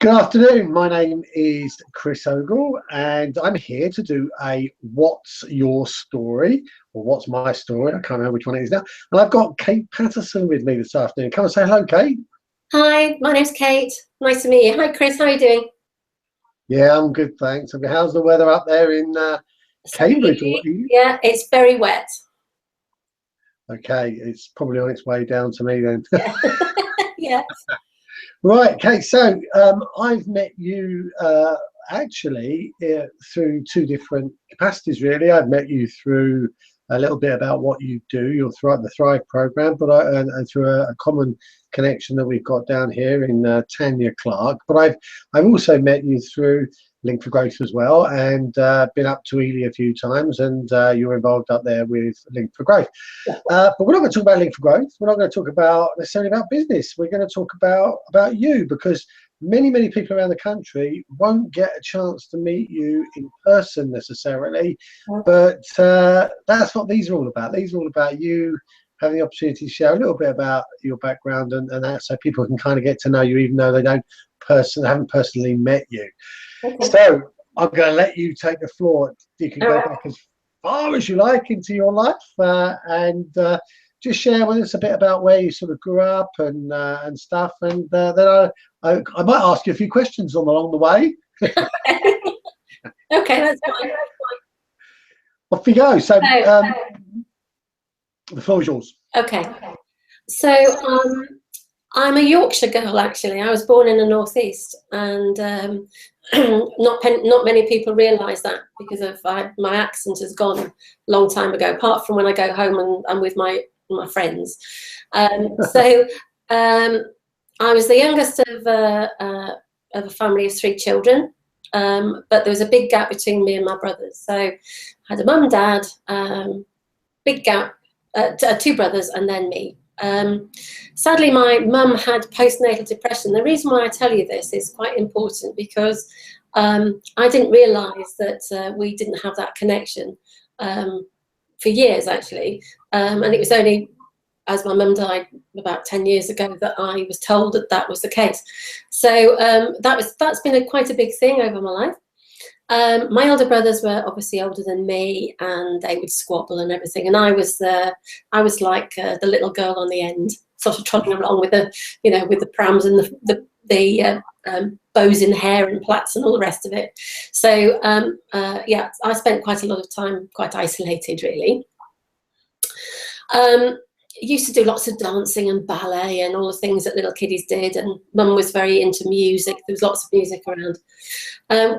Good afternoon. My name is Chris Ogle, and I'm here to do a What's Your Story, or What's My Story? I can't remember which one it is now. And I've got Kate Patterson with me this afternoon. Come and say hello, Kate. Hi, my name's Kate. Nice to meet you. Hi, Chris. How are you doing? Yeah, I'm good, thanks. Okay, how's the weather up there in Cambridge? Or what are you? Yeah, it's very wet. Okay, it's probably on its way down to me then. Yeah. Yeah. Right, Kate. So I've met you actually through two different capacities, really. I've met you through a little bit about what you do, your the Thrive program, but and through a common connection that we've got down here in Tanya Clark. But I've also met you through Link for Growth as well, and been up to Ely a few times, and you're involved up there with Link for Growth. But we're not going to talk about Link for Growth. We're not going to talk about necessarily about business. We're going to talk about you, because many people around the country won't get a chance to meet you in person necessarily, but that's what these are all about. These are all about you having the opportunity to share a little bit about your background and that, so people can kind of get to know you, even though they haven't personally met you. Okay. So I'm going to let you take the floor. You can go back as far as you like into your life, and just share with us a bit about where you sort of grew up and stuff, and then I might ask you a few questions along the way. Okay, that's fine. Off you go. So the floor is yours. Okay. So I'm a Yorkshire girl, actually. I was born in the northeast, and not many people realise that, because of my accent has gone a long time ago. Apart from when I go home and I'm with my friends. So I was the youngest of a family of 3 children, but there was a big gap between me and my brothers. So I had a mum, dad, big gap, 2 brothers, and then me. Sadly, my mum had postnatal depression. The reason why I tell you this is quite important, because I didn't realise that we didn't have that connection for years, actually, and it was only as my mum died about 10 years ago that I was told that was the case. So that's been quite a big thing over my life. My older brothers were obviously older than me, and they would squabble and everything. And I was like the little girl on the end, sort of trotting along with with the prams and the bows in hair and plaits and all the rest of it. So yeah, I spent quite a lot of time quite isolated, really. Used to do lots of dancing and ballet and all the things that little kiddies did, and mum was very into music. There was lots of music around.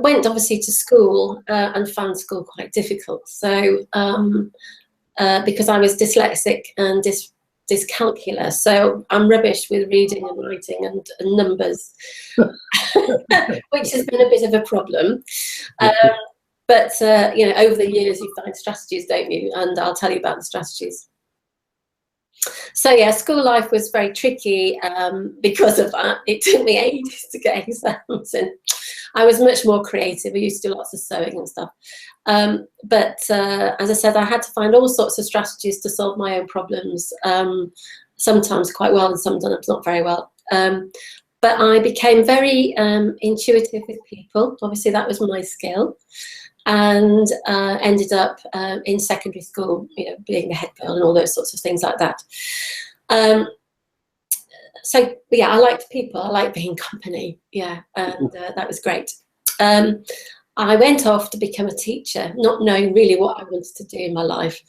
Went obviously to school and found school quite difficult. So because I was dyslexic and dyscalculia, so I'm rubbish with reading and writing and numbers, which has been a bit of a problem. But over the years you find strategies, don't you? And I'll tell you about the strategies. So yeah, school life was very tricky because of that. It took me ages to get exams, and I was much more creative. I used to do lots of sewing and stuff. But as I said, I had to find all sorts of strategies to solve my own problems, sometimes quite well and sometimes not very well. But I became very intuitive with people. Obviously, that was my skill. And ended up in secondary school, being the head girl and all those sorts of things like that. So yeah, I liked people. I liked being company. Yeah, and that was great. I went off to become a teacher, not knowing really what I wanted to do in my life.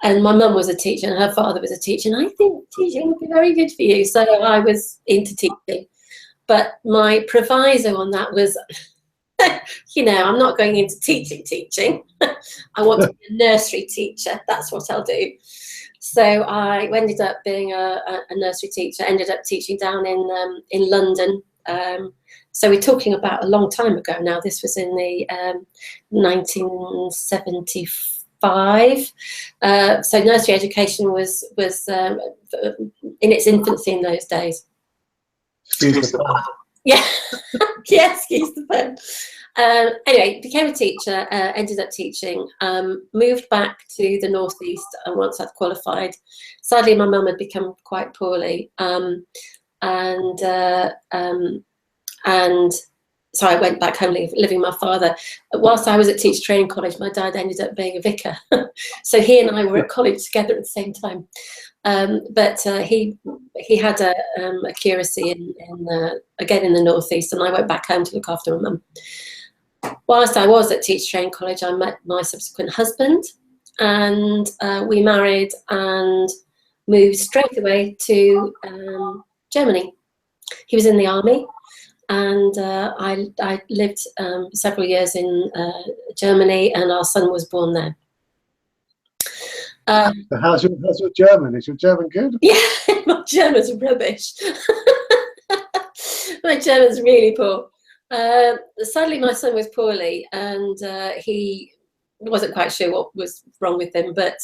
And my mum was a teacher, and her father was a teacher, and I think teaching would be very good for you. So I was into teaching, but my proviso on that was, I'm not going into teaching. I want to be a nursery teacher. That's what I'll do. So I ended up being a nursery teacher, ended up teaching down in London. So we're talking about a long time ago now. This was in the 1975. So nursery education was in its infancy in those days. Yeah, yeah, excuse the pun. Anyway, became a teacher, ended up teaching, moved back to the northeast once I'd qualified. Sadly, my mum had become quite poorly, and so I went back home living with my father. Whilst I was at teacher training college, my dad ended up being a vicar. So he and I were at college together at the same time. But he had a curacy again in the northeast, and I went back home to look after my mum. Whilst I was at teacher training college, I met my subsequent husband, and we married and moved straight away to Germany. He was in the army, and I lived several years in Germany, and our son was born there. How's your German? Is your German good? Yeah, my German's rubbish. My German's really poor. Sadly, my son was poorly, and he wasn't quite sure what was wrong with him, but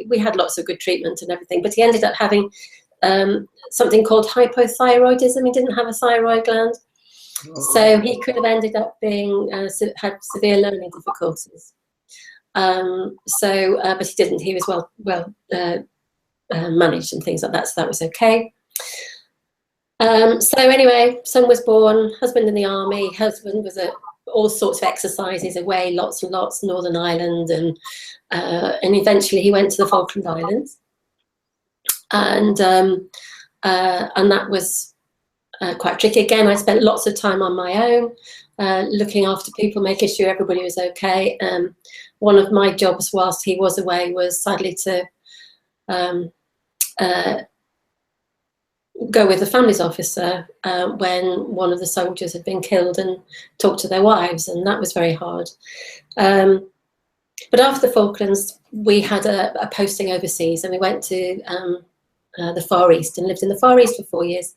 we had lots of good treatment and everything. But he ended up having something called hypothyroidism. He didn't have a thyroid gland. So he could have ended up had severe learning difficulties. But he didn't. He was well managed and things like that, so that was okay. So anyway, son was born, husband in the army. Husband was at all sorts of exercises away, lots and lots, Northern Ireland, and eventually he went to the Falkland Islands, and that was quite tricky. Again, I spent lots of time on my own, looking after people, making sure everybody was okay. One of my jobs whilst he was away was sadly to go with the families officer when one of the soldiers had been killed and talk to their wives, and that was very hard. But after the Falklands, we had a posting overseas, and we went to the Far East and lived in the Far East for 4 years.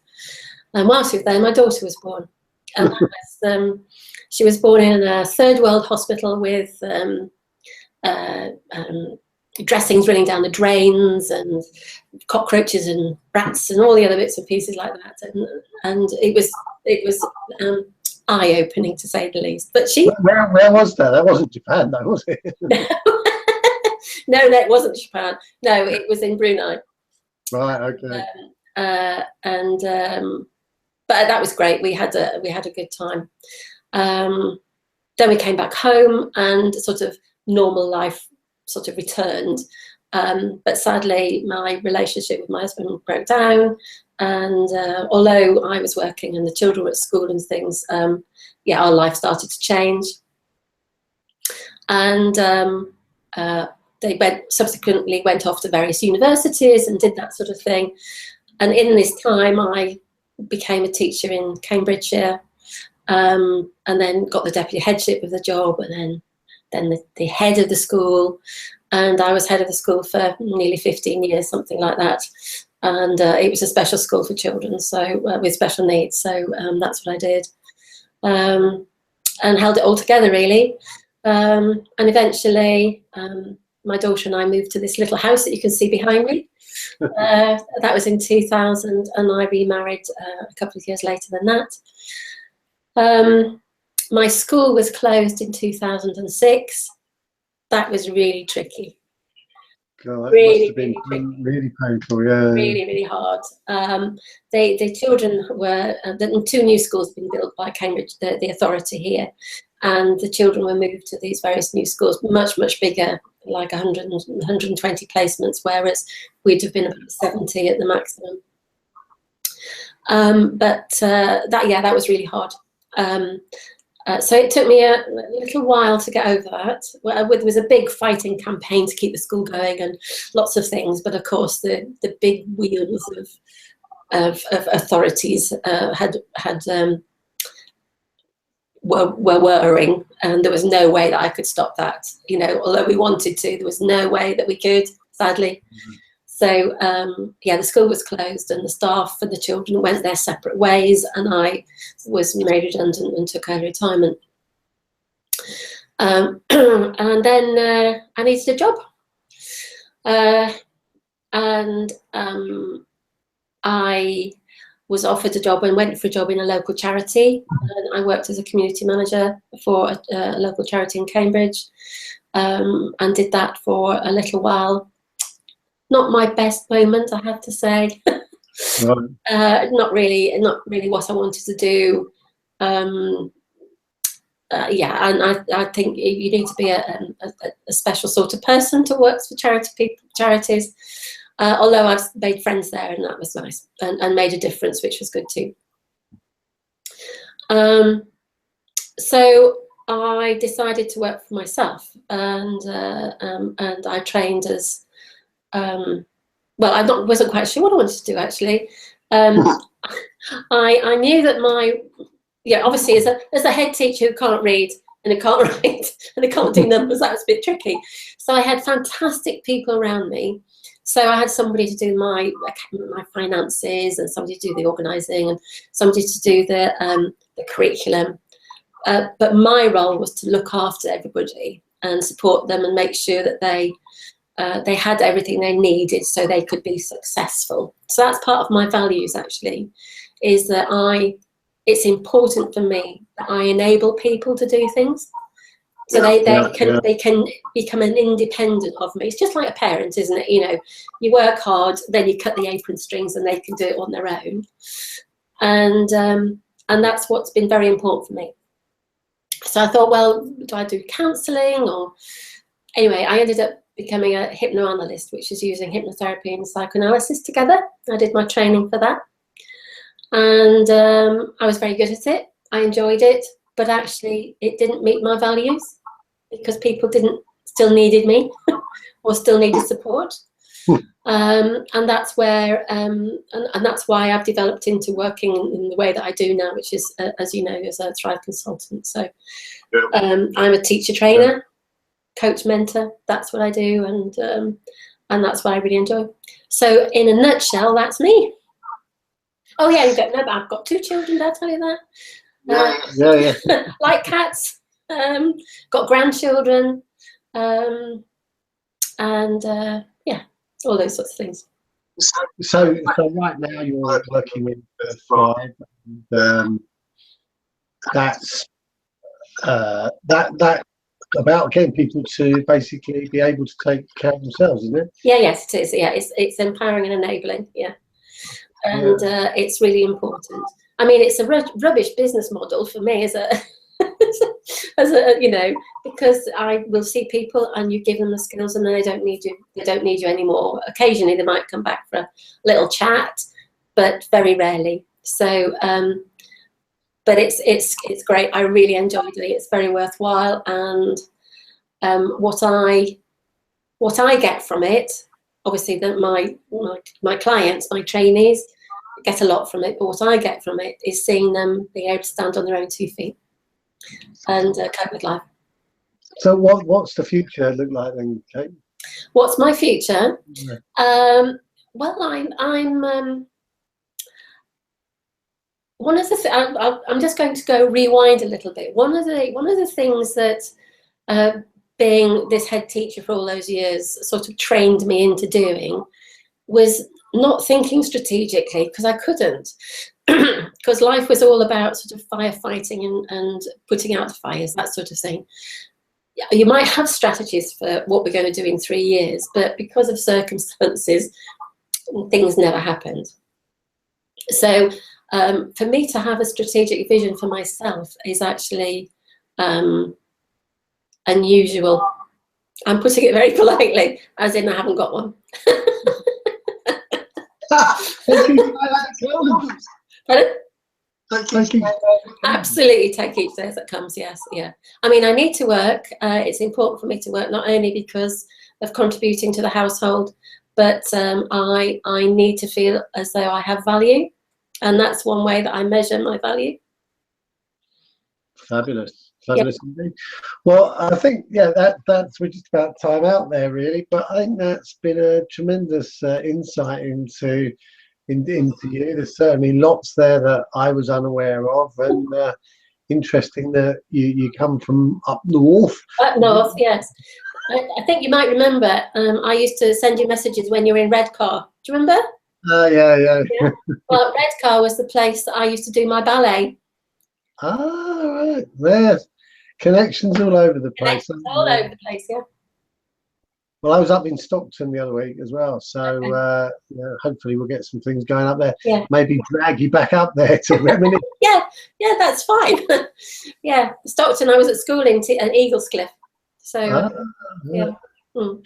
And whilst we were there, my daughter was born. And she was born in a third world hospital with dressings running down the drains and cockroaches and rats and all the other bits and pieces like that, and it was eye-opening, to say the least. But where was that? That wasn't Japan, though, was it? No, it wasn't Japan. No, it was in Brunei. Right. Okay. But that was great. We had a good time. Then we came back home, and sort of normal life sort of returned. But sadly, my relationship with my husband broke down, and although I was working and the children were at school and things, our life started to change. And they subsequently went off to various universities and did that sort of thing. And in this time, I became a teacher in Cambridgeshire, and then got the deputy headship of the job, and then the head of the school, and I was head of the school for nearly 15 years, something like that. And it was a special school for children, so with special needs. So that's what I did, and held it all together, really. And eventually, my daughter and I moved to this little house that you can see behind me. That was in 2000, and I remarried a couple of years later than that. My school was closed in 2006. That was really tricky. God, that really, must have been really painful, yeah. Really, really hard. The children were, the 2 new schools had been built by Cambridge, the authority here, and the children were moved to these various new schools, much, much bigger, like 120 placements, whereas we'd have been about 70 at the maximum. That was really hard. So it took me a little while to get over that. There was a big fighting campaign to keep the school going and lots of things, but of course the big wheels of authorities were whirring, and there was no way that I could stop that. You know, although we wanted to, there was no way that we could, sadly. Mm-hmm. So the school was closed, and the staff and the children went their separate ways, and I was made redundant and took early retirement. And then I needed a job, and I was offered a job and went for a job in a local charity. And I worked as a community manager for a local charity in Cambridge, and did that for a little while. Not my best moment, I have to say. Not really what I wanted to do. yeah, and I think you need to be a special sort of person to work for charities. Although I've made friends there, and that was nice, and made a difference, which was good too. So I decided to work for myself, and I trained as well. Wasn't quite sure what I wanted to do actually. I knew that obviously as a head teacher who can't read and who can't write and who can't do numbers, that was a bit tricky. So I had fantastic people around me. So I had somebody to do my finances, and somebody to do the organising, and somebody to do the curriculum. But my role was to look after everybody and support them and make sure that they had everything they needed so they could be successful. So that's part of my values actually, is that it's important for me that I enable people to do things. So they can become an independent of me. It's just like a parent, isn't it? You know, you work hard, then you cut the apron strings, and they can do it on their own. And that's what's been very important for me. So I thought, well, do I do counselling? Or anyway, I ended up becoming a hypnoanalyst, which is using hypnotherapy and psychoanalysis together. I did my training for that, and I was very good at it. I enjoyed it, but actually it didn't meet my values because people still needed me or still needed support. And that's where and that's why I've developed into working in the way that I do now, which is as you know, as a Thrive consultant. So I'm a teacher trainer, coach, mentor. That's what I do, and that's what I really enjoy. So in a nutshell, that's me. Oh yeah, you don't know, but I've got 2 children. Did I tell you that? Yeah. Like cats. Got grandchildren, and yeah, all those sorts of things. So right now you're working with Thrive, and that's that about getting people to basically be able to take care of themselves, isn't it? Yeah, yes, it is. Yeah, it's empowering and enabling. Yeah, and it's really important. I mean, it's a rubbish business model for me as a as a, you know, because I will see people and you give them the skills and then they don't need you. They don't need you anymore. Occasionally they might come back for a little chat, but very rarely. So, but it's great. I really enjoy doing it. It's very worthwhile, and what I get from it, obviously, that my clients, my trainees, get a lot from it. But what I get from it is seeing them being able to stand on their own 2 feet and cope with life. So what's the future look like then, Kate? What's my future? Yeah. Well, I'm one of the I'm just going to go rewind a little bit. One of the things that being this head teacher for all those years sort of trained me into doing was not thinking strategically, because I couldn't. Because life was all about sort of firefighting and putting out the fires, that sort of thing. You might have strategies for what we're going to do in 3 years, but because of circumstances, things never happened. So for me to have a strategic vision for myself is actually unusual. I'm putting it very politely, as in I haven't got one. Absolutely, take each day as it comes. Yes, yeah. I mean, I need to work. It's important for me to work, not only because of contributing to the household, but I need to feel as though I have value, and that's one way that I measure my value. Fabulous, fabulous indeed. Well, I think that's we're just about time out there, really. But I think that's been a tremendous insight into you. There's certainly lots there that I was unaware of, and interesting that you come from up north. Up north, yes. I think you might remember. I used to send you messages when you were in Redcar. Do you remember? Yeah. Well, Redcar was the place that I used to do my ballet. Ah, right. There's connections all over the place. All over the place, yeah. Well, I was up in Stockton the other week as well, so hopefully we'll get some things going up there. Yeah. Maybe drag you back up there to reminisce. Yeah, yeah, that's fine. Yeah, Stockton, I was at school in Eaglescliff. So, yeah. Mm.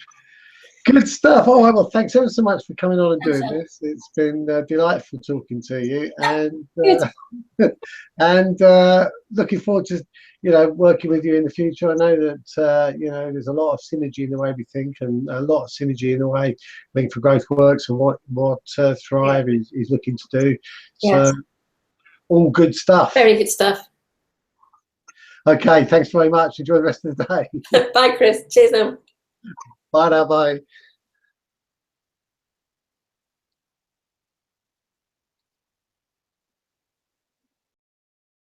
Good stuff. All right, well, thanks ever so much for coming on and doing Pleasure. this. It's been delightful talking to you, and Good. and looking forward to working with you in the future. I know that there's a lot of synergy in the way we think, and a lot of synergy in the way Link for Growth works, and what Thrive is looking to do. Yes. So all good stuff. Very good stuff. Okay, thanks very much. Enjoy the rest of the day. Bye, Chris. Cheers now. Bye now. Bye.